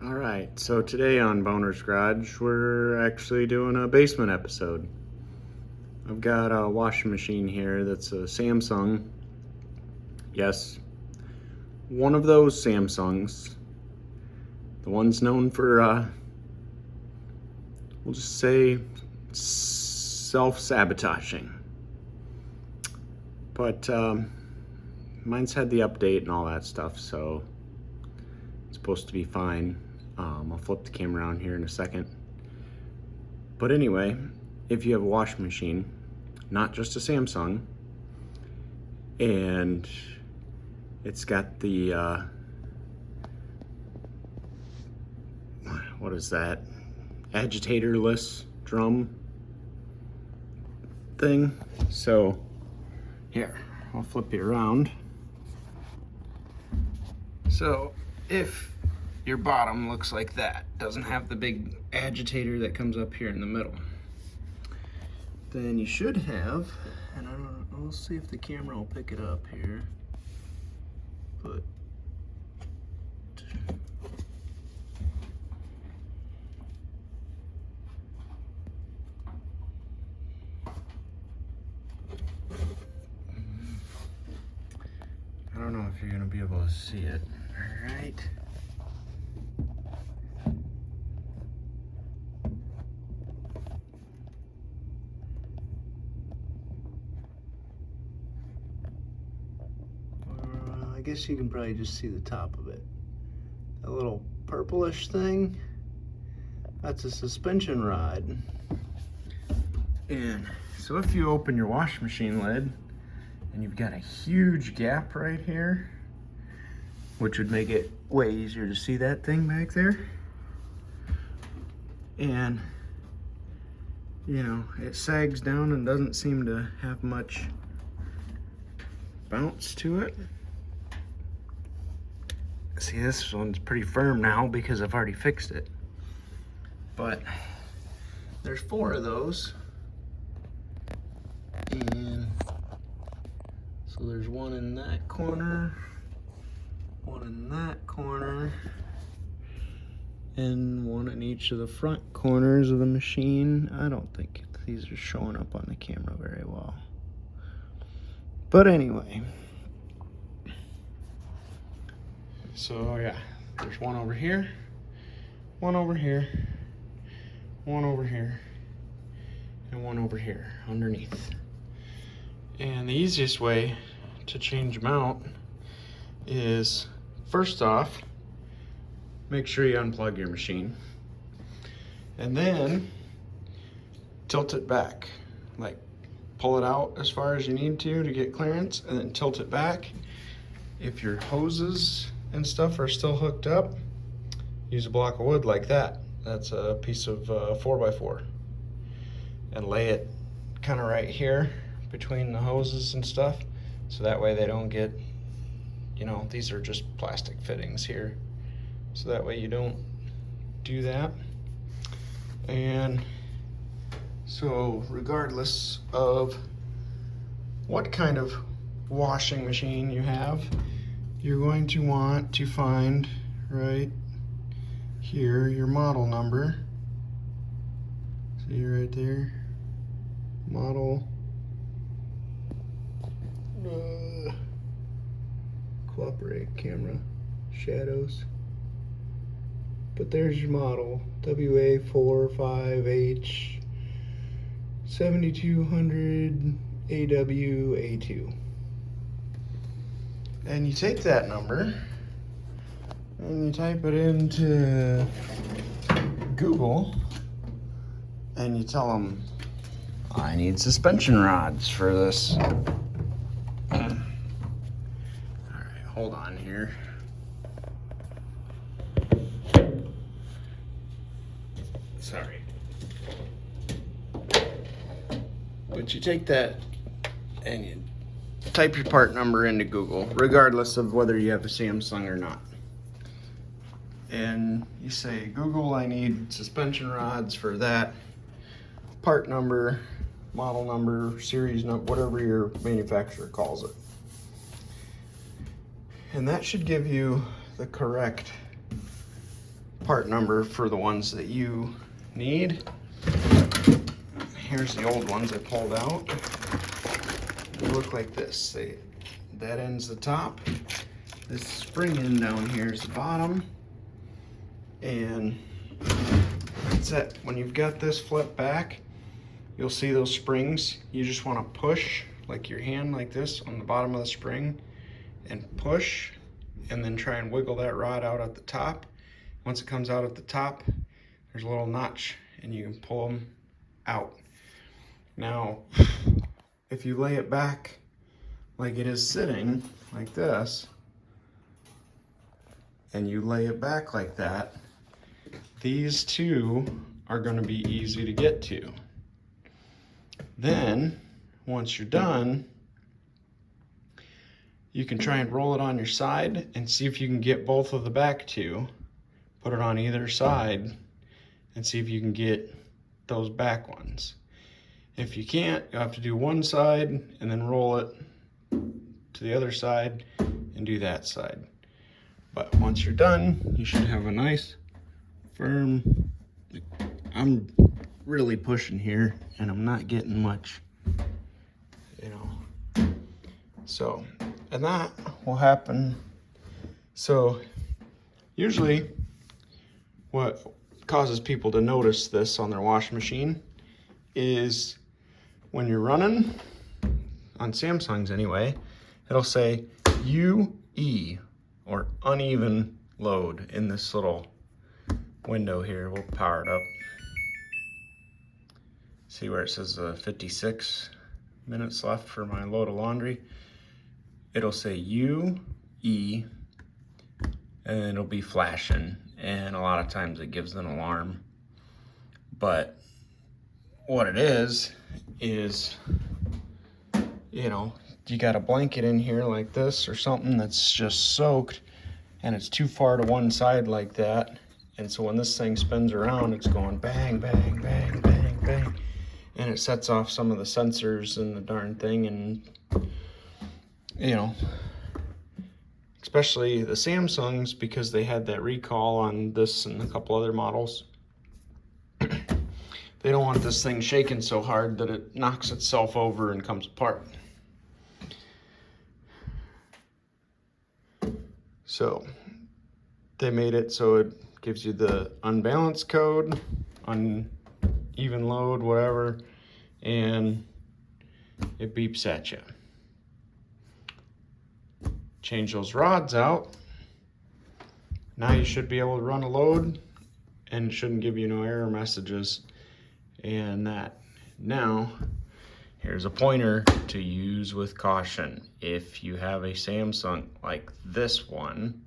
Alright, so today on Boner'z Garage, we're actually doing a basement episode. I've got a washing machine here that's a Samsung. Yes, one of those Samsungs. The one's known for, we'll just say, self-sabotaging. But mine's had the update and all that stuff, so it's supposed to be fine. I'll flip the camera around here in a second. But anyway, if you have a washing machine, not just a Samsung, and it's got the, what is that? Agitatorless drum thing. So, here, I'll flip you around. So, if your bottom looks like that, doesn't have the big agitator that comes up here in the middle, then you should have, and I'll see if the camera will pick it up here, but I don't know if you're gonna be able to see it. All right. I guess you can probably just see the top of it. That little purplish thing, that's a suspension rod. And so if you open your washing machine lid, and you've got a huge gap right here, which would make it way easier to see that thing back there. And, you know, it sags down and doesn't seem to have much bounce to it. See, this one's pretty firm now because I've already fixed it. But there's 4 of those. And so there's one in that corner, one in that corner, and one in each of the front corners of the machine. I don't think these are showing up on the camera very well. But anyway. So yeah, there's one over here, one over here, one over here, and one over here underneath. And the easiest way to change them out is, first off, make sure you unplug your machine, and then tilt it back. Like, pull it out as far as you need to get clearance, and then tilt it back. If your hoses and stuff are still hooked up, use a block of wood like that. That's a piece of 4x4, and lay it kind of right here between the hoses and stuff, so that way they don't get, you know, these are just plastic fittings here, so that way you don't do that. And so regardless of what kind of washing machine you have, you're going to want to find right here your model number. See right there, model, cooperate camera, shadows. But there's your model, WA45H 7200 AWA2. And you take that number and you type it into Google and you tell them, I need suspension rods for this. All right, hold on here. Sorry. But you take that and you type your part number into Google, regardless of whether you have a Samsung or not. And you say, Google, I need suspension rods for that part number, model number, series number, whatever your manufacturer calls it. And that should give you the correct part number for the ones that you need. Here's the old ones I pulled out. They look like this. That end's the top. This spring end down here is the bottom. And that's it. When you've got this flipped back, you'll see those springs. You just want to push like your hand like this on the bottom of the spring and push, and then try and wiggle that rod out at the top. Once it comes out at the top, there's a little notch and you can pull them out. Now, if you lay it back like it is sitting, like this, and you lay it back like that, these two are going to be easy to get to. Then, once you're done, you can try and roll it on your side and see if you can get both of the back two. Put it on either side and see if you can get those back ones. If you can't, you'll have to do one side and then roll it to the other side and do that side. But once you're done, you should have a nice, firm, I'm really pushing here and I'm not getting much, you know. So, and that will happen. So usually what causes people to notice this on their washing machine is when you're running, on Samsungs anyway, it'll say UE, or uneven load, in this little window here. We'll power it up. See where it says 56 minutes left for my load of laundry? It'll say UE, and it'll be flashing, and a lot of times it gives an alarm. But what it is, you know, you got a blanket in here like this or something that's just soaked and it's too far to one side like that. And so when this thing spins around, it's going bang, bang, bang, bang, bang. And it sets off some of the sensors in the darn thing. And, you know, especially the Samsungs, because they had that recall on this and a couple other models. They don't want this thing shaking so hard that it knocks itself over and comes apart. So they made it so it gives you the unbalanced code, uneven load, whatever, and it beeps at you. Change those rods out. Now you should be able to run a load and it shouldn't give you no error messages. And that. Now, here's a pointer to use with caution. If you have a Samsung like this one,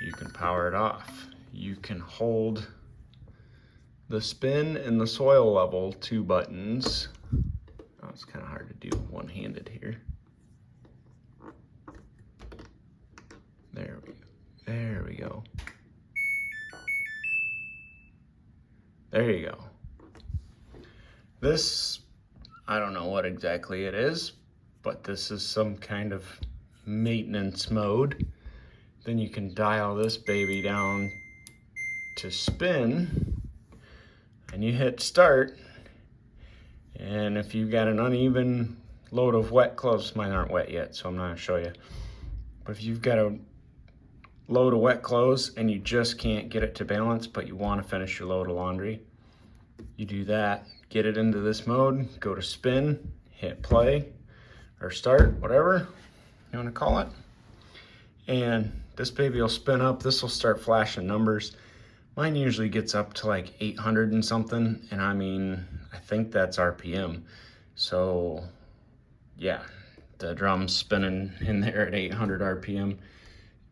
you can power it off. You can hold the spin and the soil level, 2 buttons. Oh, it's kind of hard to do one-handed here. There we go. There we go. There you go. This, I don't know what exactly it is, but this is some kind of maintenance mode. Then you can dial this baby down to spin, and you hit start. And if you've got an uneven load of wet clothes, mine aren't wet yet, so I'm not gonna show you. But if you've got a load of wet clothes and you just can't get it to balance, but you want to finish your load of laundry, you do that, get it into this mode, go to spin, hit play or start, whatever you want to call it, and this baby will spin up. This will start flashing numbers. Mine usually gets up to like 800 and something, and I mean, I think that's RPM. So yeah, the drum's spinning in there at 800 RPM.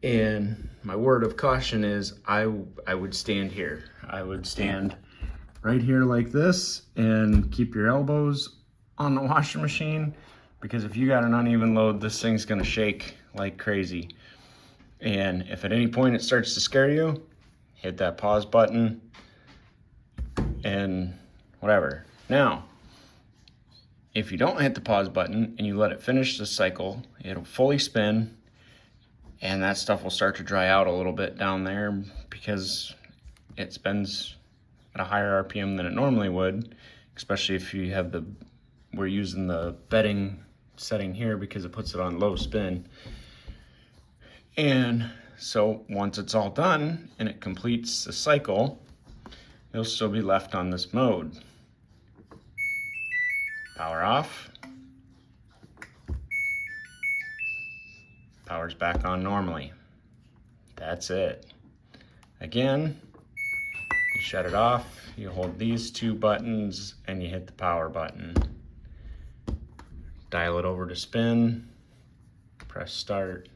And my word of caution is I would stand here. I would stand right here like this and keep your elbows on the washing machine, because if you got an uneven load, this thing's gonna shake like crazy. And if at any point it starts to scare you, hit that pause button and whatever. Now, if you don't hit the pause button and you let it finish the cycle, it'll fully spin and that stuff will start to dry out a little bit down there because it spins at a higher RPM than it normally would, especially if you have we're using the bedding setting here because it puts it on low spin. And so once it's all done and it completes the cycle, it'll still be left on this mode. Power off. Power's back on normally. That's it. Again, you shut it off, you hold these two buttons and you hit the power button. Dial it over to spin, press start.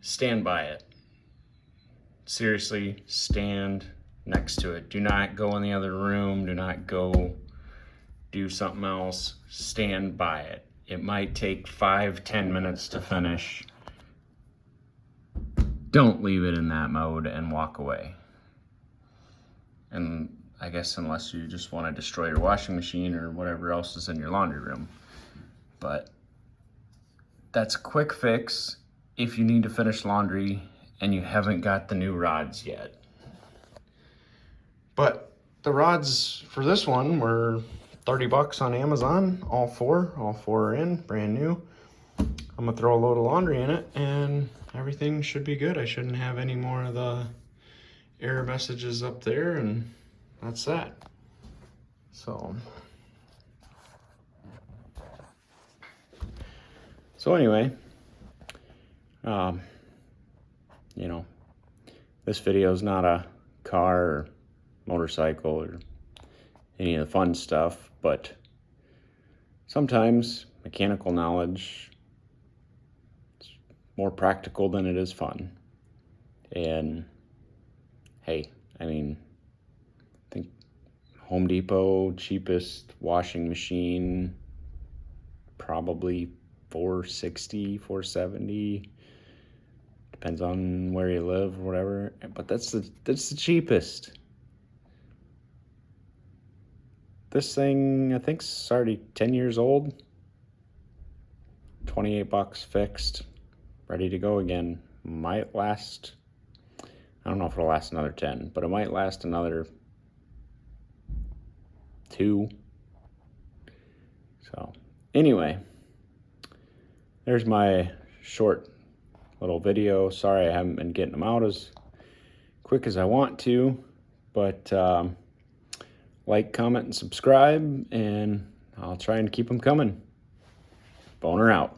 Stand by it. Seriously, stand next to it. Do not go in the other room. Do not go do something else. Stand by it. It might take 5-10 minutes to finish. Don't leave it in that mode and walk away. And I guess unless you just want to destroy your washing machine or whatever else is in your laundry room. But that's a quick fix if you need to finish laundry and you haven't got the new rods yet. But the rods for this one were $30 on Amazon, all four are in, brand new. I'm gonna throw a load of laundry in it and everything should be good. I shouldn't have any more of the error messages up there, and that's that. So anyway, you know, this video is not a car or motorcycle or any of the fun stuff, but sometimes mechanical knowledge is more practical than it is fun. And hey, I mean, I think Home Depot, cheapest washing machine, probably $460, $470. Depends on where you live or whatever, but that's the cheapest. This thing, I think, is already 10 years old. $28 fixed, ready to go again. Might last, I don't know if it'll last another 10, but it might last another 2. So anyway, there's my short little video. Sorry I haven't been getting them out as quick as I want to, but like, comment, and subscribe, and I'll try and keep them coming. Boner out.